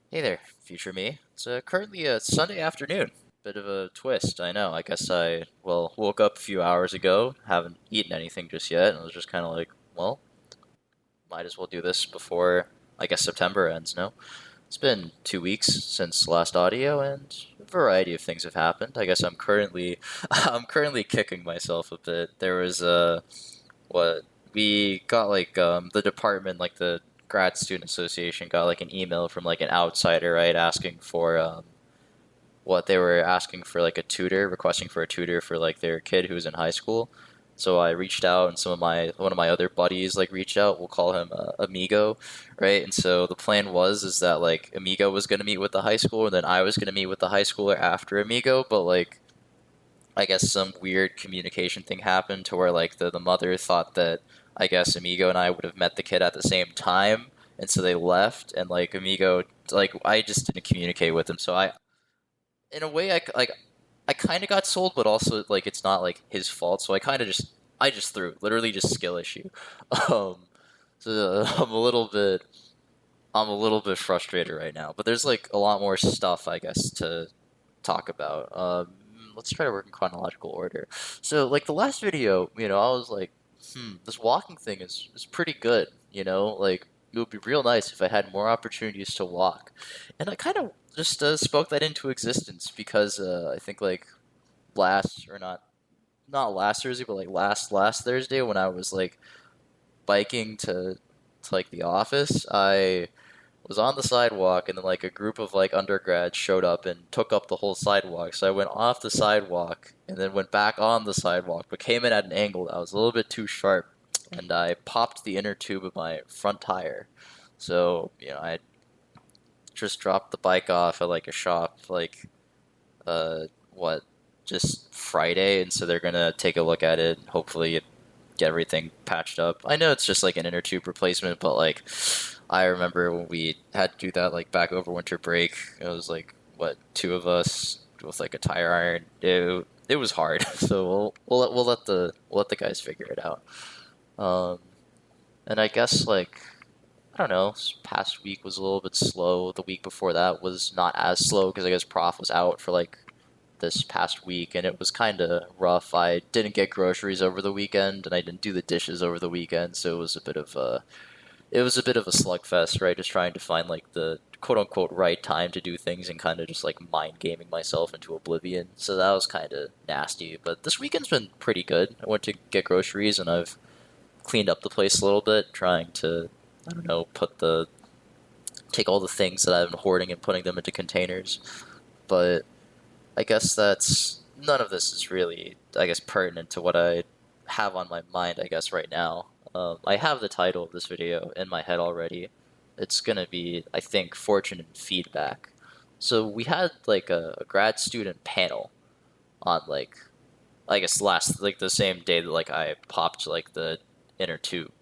Hey there, future me. It's currently a Sunday afternoon. Bit of a twist, I know. I guess I woke up a few hours ago, haven't eaten anything just yet, and was just kind of like, well, might as well do this before, I guess, September ends, no? It's been 2 weeks since last audio, and a variety of things have happened. I guess I'm currently, I'm currently kicking myself a bit. There was what we got the department, like the grad student association, got like an email from like an outsider, right, asking for what they were asking for, like a tutor, requesting for a tutor for like their kid who was in high school. So I reached out, and one of my other buddies like reached out. We'll call him Amigo, right? And so the plan is that like Amigo was gonna meet with the high school, and then I was gonna meet with the high schooler after Amigo. But like I guess some weird communication thing happened to where like the mother thought that I guess Amigo and I would have met the kid at the same time, and so they left. And like Amigo, like I just didn't communicate with him, so I in a way, I kind of got sold, but also like it's not like his fault. So I just threw it, literally just skill issue. Um, so I'm a little bit frustrated right now. But there's like a lot more stuff I guess to talk about. Let's try to work in chronological order. So like the last video, I was like, this walking thing is pretty good. Like it would be real nice if I had more opportunities to walk, and I kind of just spoke that into existence because I think like last or not last Thursday, but like last Thursday when I was like biking to like the office, I was on the sidewalk, and then like a group of like undergrads showed up and took up the whole sidewalk. So I went off the sidewalk and then went back on the sidewalk, but came in at an angle that was a little bit too sharp, and I popped the inner tube of my front tire. So I just dropped the bike off at like a shop like what just Friday, and so they're gonna take a look at it and hopefully get everything patched up. I know it's just like an inner tube replacement, but like I remember when we had to do that like back over winter break, it was like what, two of us with like a tire iron. It was hard, so we'll let the guys figure it out. Um, and I guess like I don't know, this past week was a little bit slow. The week before that was not as slow because I guess Prof was out for like this past week, and it was kind of rough. I didn't get groceries over the weekend, and I didn't do the dishes over the weekend, so it was a bit of a slugfest, right? Just trying to find like the quote unquote right time to do things and kind of just like mind gaming myself into oblivion. So that was kind of nasty. But this weekend's been pretty good. I went to get groceries, and I've cleaned up the place a little bit, trying to, I don't know, take all the things that I've been hoarding and putting them into containers. But I guess that's none of this is really, I guess, pertinent to what I have on my mind, I guess, right now. I have the title of this video in my head already. It's gonna be, I think, fortune and feedback. So we had like a grad student panel on like, I guess last like the same day that like I popped like the inner tube,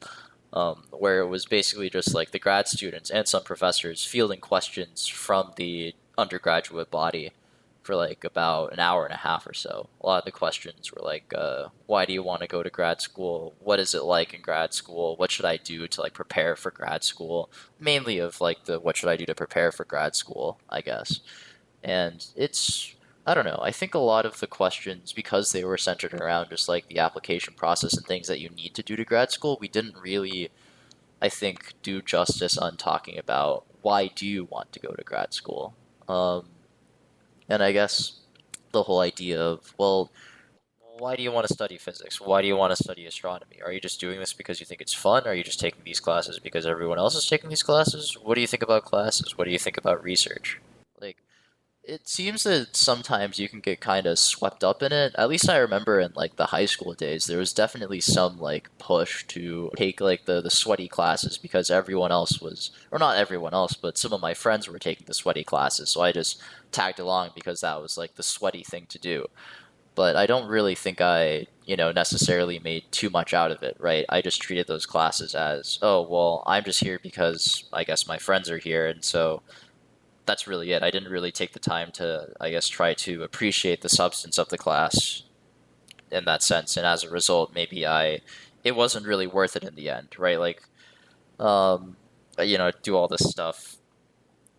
where it was basically just like the grad students and some professors fielding questions from the undergraduate body for like about an hour and a half or so. A lot of the questions were like, why do you want to go to grad school? What is it like in grad school? What should I do to like prepare for grad school? Mainly of like the what should I do to prepare for grad school, I guess. And I don't know. I think a lot of the questions, because they were centered around just like the application process and things that you need to do to grad school, we didn't really, I think, do justice on talking about why do you want to go to grad school. And I guess the whole idea of, well, why do you want to study physics? Why do you want to study astronomy? Are you just doing this because you think it's fun? Are you just taking these classes because everyone else is taking these classes? What do you think about classes? What do you think about research? Like, it seems that sometimes you can get kind of swept up in it. At least I remember in like the high school days, there was definitely some like push to take like the sweaty classes because everyone else was, or not everyone else, but some of my friends were taking the sweaty classes. So I just tagged along because that was like the sweaty thing to do. But I don't really think I, necessarily made too much out of it, right? I just treated those classes as, oh, well, I'm just here because I guess my friends are here, and so that's really it. I didn't really take the time to, I guess, try to appreciate the substance of the class in that sense, and as a result, it wasn't really worth it in the end, right? Like, um, do all this stuff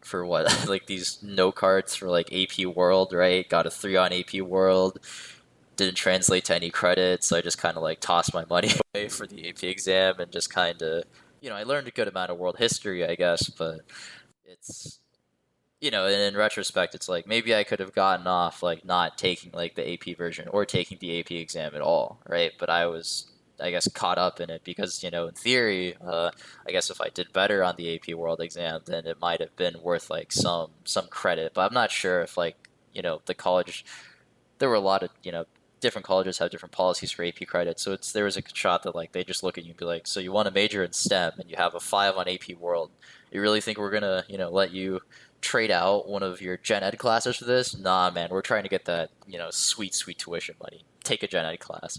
for what like these note cards for like AP World, right? Got a 3 on AP World, didn't translate to any credits, so I just kind of like tossed my money away for the AP exam and just kind of, I learned a good amount of world history, I guess, but it's, and in retrospect, it's like maybe I could have gotten off like not taking like the AP version or taking the AP exam at all, right? But I was, I guess, caught up in it because, in theory, I guess if I did better on the AP World exam, then it might have been worth like some credit. But I'm not sure if like, the college, there were a lot of, different colleges have different policies for AP credit. So there was a shot that like they just look at you and be like, so you want to major in STEM and you have a 5 on AP World. You really think we're gonna, let you trade out one of your gen ed classes for this? Nah, man, we're trying to get that, sweet, sweet tuition money. Take a gen ed class.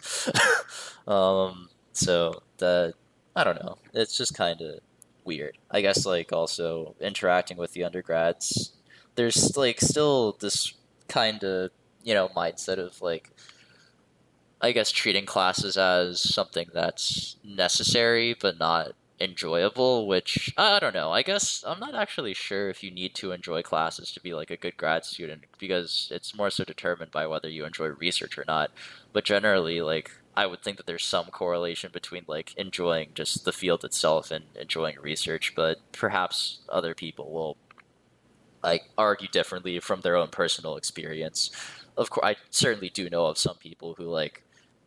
So I don't know. It's just kind of weird. I guess like also interacting with the undergrads, there's like still this kind of, mindset of like, I guess treating classes as something that's necessary but not enjoyable, which I don't know. I guess I'm not actually sure if you need to enjoy classes to be like a good grad student because it's more so determined by whether you enjoy research or not. But generally, like I would think that there's some correlation between like enjoying just the field itself and enjoying research, but perhaps other people will like argue differently from their own personal experience. Of course, I certainly do know of some people who like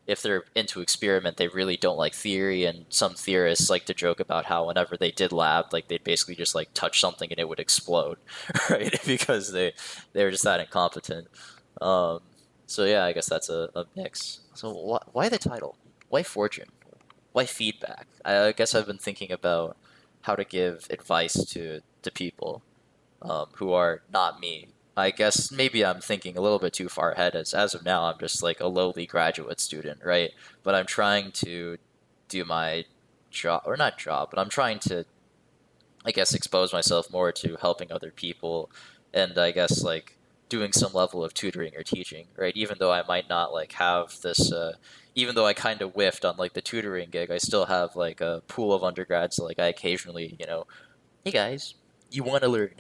if they're into experiment, they really don't like theory, and some theorists like to joke about how whenever they did lab, like they'd basically just like touch something and it would explode, right? Because they were just that incompetent. Um, so yeah, I guess that's a mix. So why the title? Why fortune? Why feedback? I guess I've been thinking about how to give advice to people who are not me. I guess maybe I'm thinking a little bit too far ahead as of now I'm just like a lowly graduate student, right? But I'm trying to do my job or not job, but I'm trying to I guess expose myself more to helping other people and I guess like doing some level of tutoring or teaching, right? Even though I might not like have this even though I kind of whiffed on like the tutoring gig, I still have like a pool of undergrads like I occasionally, hey guys, you want to learn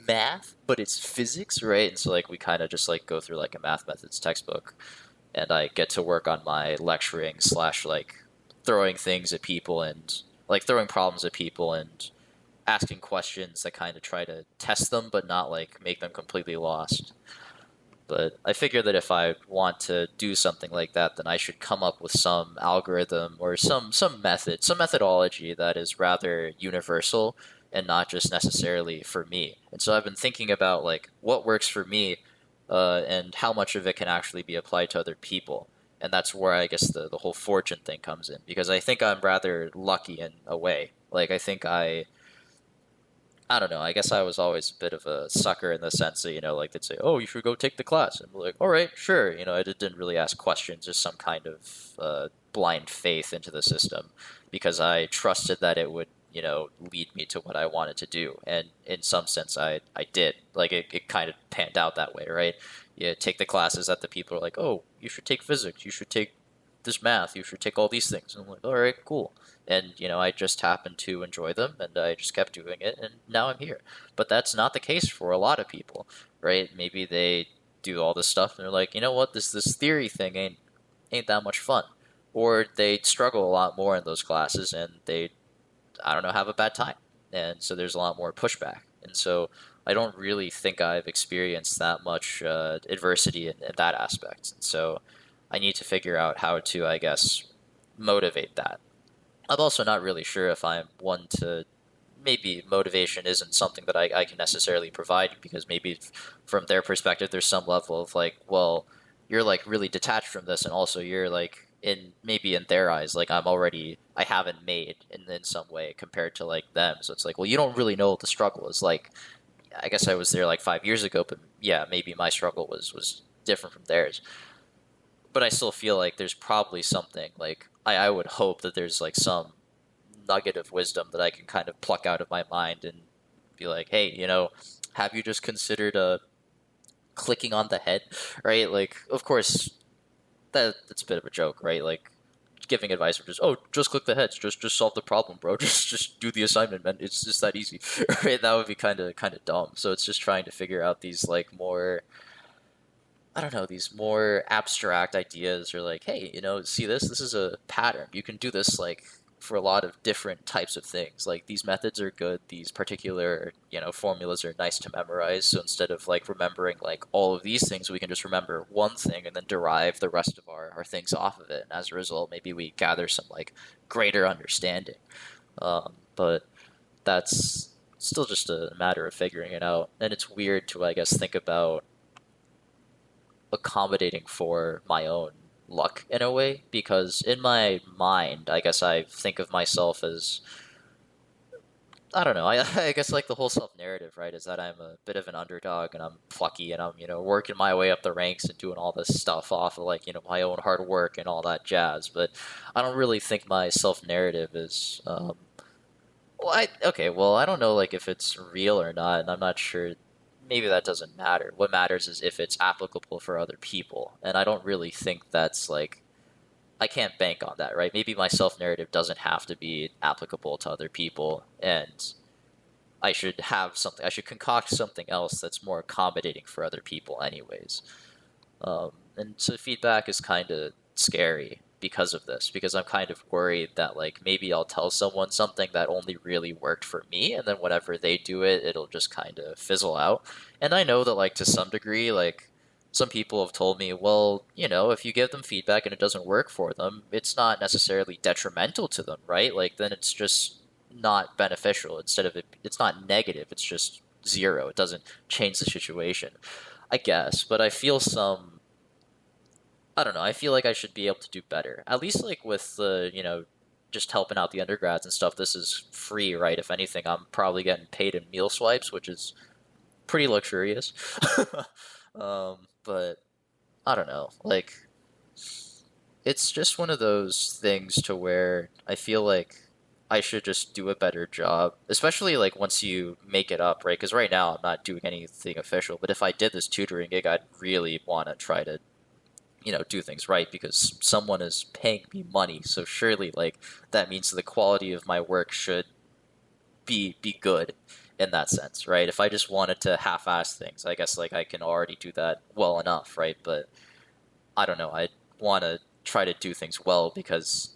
math, but it's physics, right? And so like we kind of just like go through like a math methods textbook, and I get to work on my lecturing slash like throwing things at people and like throwing problems at people and asking questions that kind of try to test them, but not like make them completely lost. But I figure that if I want to do something like that, then I should come up with some algorithm or some method, some methodology that is rather universal and not just necessarily for me. And so I've been thinking about like what works for me, and how much of it can actually be applied to other people. And that's where I guess the whole fortune thing comes in because I think I'm rather lucky in a way. Like I think I don't know. I guess I was always a bit of a sucker in the sense that, like they'd say, oh, you should go take the class. And I'm like, all right, sure. I just didn't really ask questions, just some kind of blind faith into the system because I trusted that it would, lead me to what I wanted to do. And in some sense, I did. Like it kind of panned out that way, right? You take the classes that the people are like, oh, you should take physics. You should take this math. You should take all these things. And I'm like, all right, cool. And, I just happened to enjoy them and I just kept doing it and now I'm here. But that's not the case for a lot of people, right? Maybe they do all this stuff and they're like, you know what, this theory thing ain't that much fun. Or they struggle a lot more in those classes and they, I don't know, have a bad time. And so there's a lot more pushback. And so I don't really think I've experienced that much adversity in that aspect. And so I need to figure out how to, I guess, motivate that. I'm also not really sure if I'm one to maybe motivation isn't something that I can necessarily provide because maybe from their perspective there's some level of like, well, you're like really detached from this and also you're like in maybe in their eyes like I haven't made in some way compared to like them. So it's like, well, you don't really know what the struggle is like. I guess I was there like 5 years ago, but yeah, maybe my struggle was different from theirs. But I still feel like there's probably something like I would hope that there's like some nugget of wisdom that I can kind of pluck out of my mind and be like, hey, have you just considered clicking on the head, right? Like, of course, that's a bit of a joke, right? Like, giving advice or just, oh, just click the heads, just solve the problem, bro. Just do the assignment, man. It's just that easy. Right? That would be kind of dumb. So it's just trying to figure out these like more, I don't know, these more abstract ideas, or like, hey, see this? This is a pattern. You can do this like for a lot of different types of things. Like these methods are good. These particular, formulas are nice to memorize. So instead of like remembering like all of these things, we can just remember one thing and then derive the rest of our things off of it. And as a result, maybe we gather some like greater understanding. But that's still just a matter of figuring it out. And it's weird to, I guess, think about accommodating for my own luck in a way, because in my mind, I guess I think of myself as, I don't know, I guess like the whole self narrative, right, is that I'm a bit of an underdog and I'm plucky and I'm, working my way up the ranks and doing all this stuff off of like, my own hard work and all that jazz. But I don't really think my self narrative is, well, I don't know like if it's real or not, and I'm not sure. Maybe that doesn't matter. What matters is if it's applicable for other people. And I don't really think that's like, I can't bank on that, right? Maybe my self narrative doesn't have to be applicable to other people, and I should concoct something else that's more accommodating for other people, anyways. And so feedback is kind of scary because of this, because I'm kind of worried that like maybe I'll tell someone something that only really worked for me, and then whenever they do it, it'll just kind of fizzle out. And I know that like to some degree, like some people have told me, well, if you give them feedback and it doesn't work for them, it's not necessarily detrimental to them, right? Like then it's just not beneficial. Instead of it's not negative, it's just zero. It doesn't change the situation, I guess. But I don't know. I feel like I should be able to do better. At least like with the, just helping out the undergrads and stuff. This is free, right? If anything, I'm probably getting paid in meal swipes, which is pretty luxurious. But I don't know. Like, it's just one of those things to where I feel like I should just do a better job, especially like once you make it up, right? Because right now I'm not doing anything official, but if I did this tutoring gig, I'd really want to try to do things right, because someone is paying me money. So surely like that means the quality of my work should be good in that sense, right? If I just wanted to half-ass things, I guess like I can already do that well enough, right? But I don't know. I want to try to do things well, because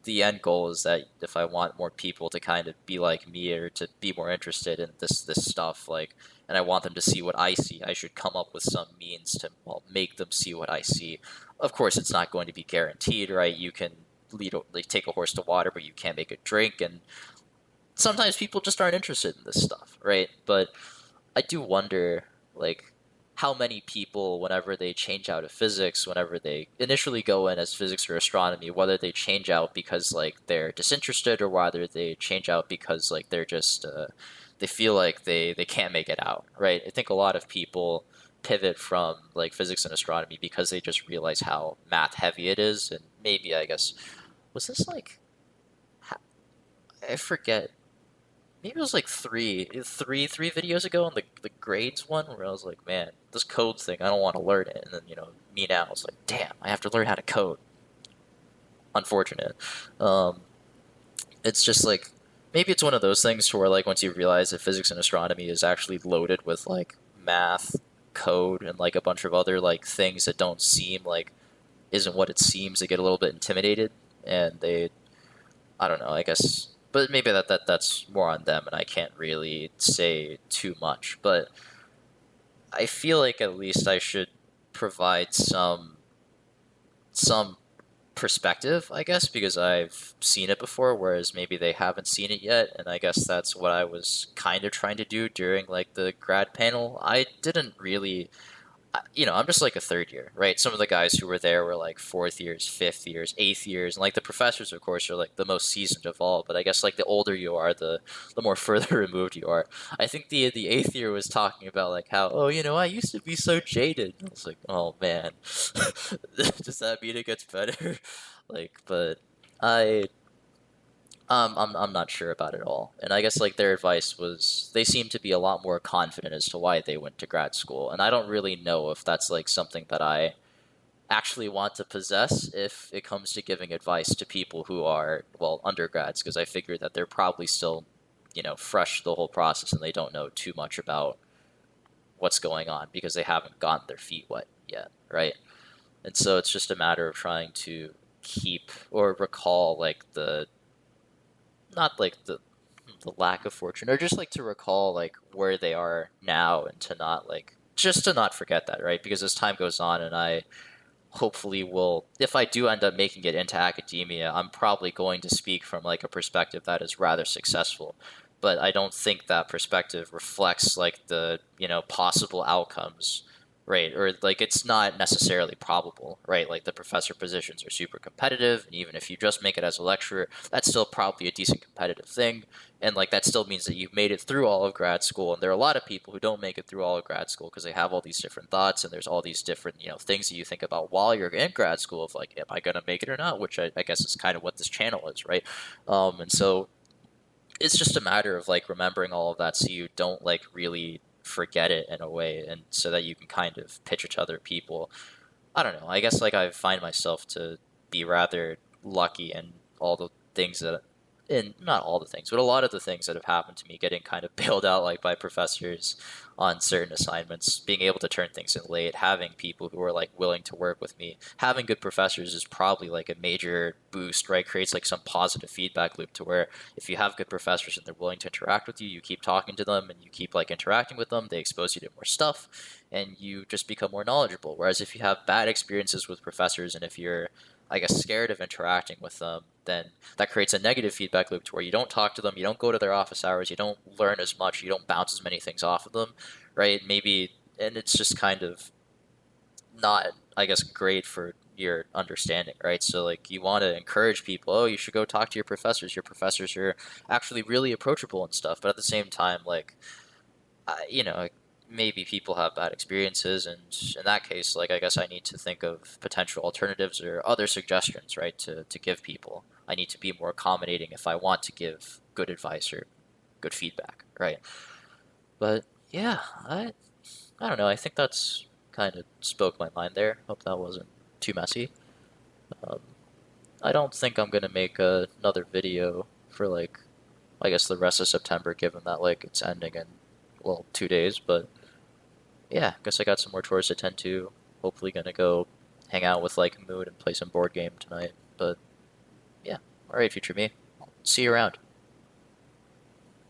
the end goal is that if I want more people to kind of be like me, or to be more interested in this stuff, like, and I want them to see what I see, I should come up with some means to, well, make them see what I see. Of course, it's not going to be guaranteed, right? You can like, take a horse to water, but you can't make it drink, and sometimes people just aren't interested in this stuff, right? But I do wonder, like, how many people, whenever they change out of physics, whenever they initially go in as physics or astronomy, whether they change out because like they're disinterested, or whether they change out because like they're just they feel like they can't make it out, right? I think a lot of people pivot from like physics and astronomy because they just realize how math heavy it is. And maybe, I guess, was this like, I forget, maybe it was like three videos ago on the grades one, where I was like, man, this code thing, I don't want to learn it. And then, me now, I was like, damn, I have to learn how to code. Unfortunate. It's just like, maybe it's one of those things to where like once you realize that physics and astronomy is actually loaded with like math, code, and like a bunch of other like things that don't seem like, isn't what it seems, they get a little bit intimidated, and they, I don't know, I guess, but maybe that's more on them, and I can't really say too much. But I feel like at least I should provide some perspective, I guess, because I've seen it before, whereas maybe they haven't seen it yet. And I guess that's what I was kind of trying to do during like the grad panel. I didn't really, I'm just like a third year, right? Some of the guys who were there were like fourth years, fifth years, eighth years, and like the professors, of course, are like the most seasoned of all. But I guess like the older you are, the more further removed you are. I think the eighth year was talking about like how, oh, I used to be so jaded. I was like, oh man, does that mean it gets better? Like, but I I'm not sure about it all. And I guess like their advice was, they seem to be a lot more confident as to why they went to grad school. And I don't really know if that's like something that I actually want to possess if it comes to giving advice to people who are, well, undergrads, because I figure that they're probably still, fresh the whole process and they don't know too much about what's going on because they haven't gotten their feet wet yet, right? And so it's just a matter of trying to keep or recall like the not like the lack of fortune, or just like to recall like where they are now and to not like just to not forget that, right? Because as time goes on and I hopefully will, if I do end up making it into academia, I'm probably going to speak from like a perspective that is rather successful. But I don't think that perspective reflects like the, possible outcomes, right? Or like it's not necessarily probable, right? Like the professor positions are super competitive, and even if you just make it as a lecturer, that's still probably a decent competitive thing. And like that still means that you've made it through all of grad school. And there are a lot of people who don't make it through all of grad school because they have all these different thoughts and there's all these different, things that you think about while you're in grad school of like, am I going to make it or not? Which I guess is kind of what this channel is, right? And so it's just a matter of like remembering all of that so you don't like really forget it in a way, and so that you can kind of pitch it to other people. I don't know. I guess like I find myself to be rather lucky in all the things that, and not all the things, but a lot of the things that have happened to me, getting kind of bailed out like by professors on certain assignments, being able to turn things in late, having people who are like willing to work with me, having good professors is probably like a major boost, right? Creates like some positive feedback loop to where if you have good professors and they're willing to interact with you, you keep talking to them and you keep like interacting with them, they expose you to more stuff and you just become more knowledgeable. Whereas if you have bad experiences with professors and if you're, I guess, scared of interacting with them, then that creates a negative feedback loop to where you don't talk to them, you don't go to their office hours, you don't learn as much, you don't bounce as many things off of them, right? Maybe, and it's just kind of not, I guess, great for your understanding, right? So like you want to encourage people, oh, you should go talk to your professors. Your professors are actually really approachable and stuff. But at the same time, like maybe people have bad experiences, and in that case, like I guess I need to think of potential alternatives or other suggestions, right? To give people, I need to be more accommodating if I want to give good advice or good feedback, right? But yeah, I don't know. I think that's kind of spoke my mind there. Hope that wasn't too messy. Um, I don't think I'm gonna make another video for like I guess the rest of September, given that like it's ending in, well, 2 days. But yeah, I guess I got some more chores to attend to. Hopefully, gonna go hang out with like Mood and play some board game tonight. But yeah, all right, future me. See you around.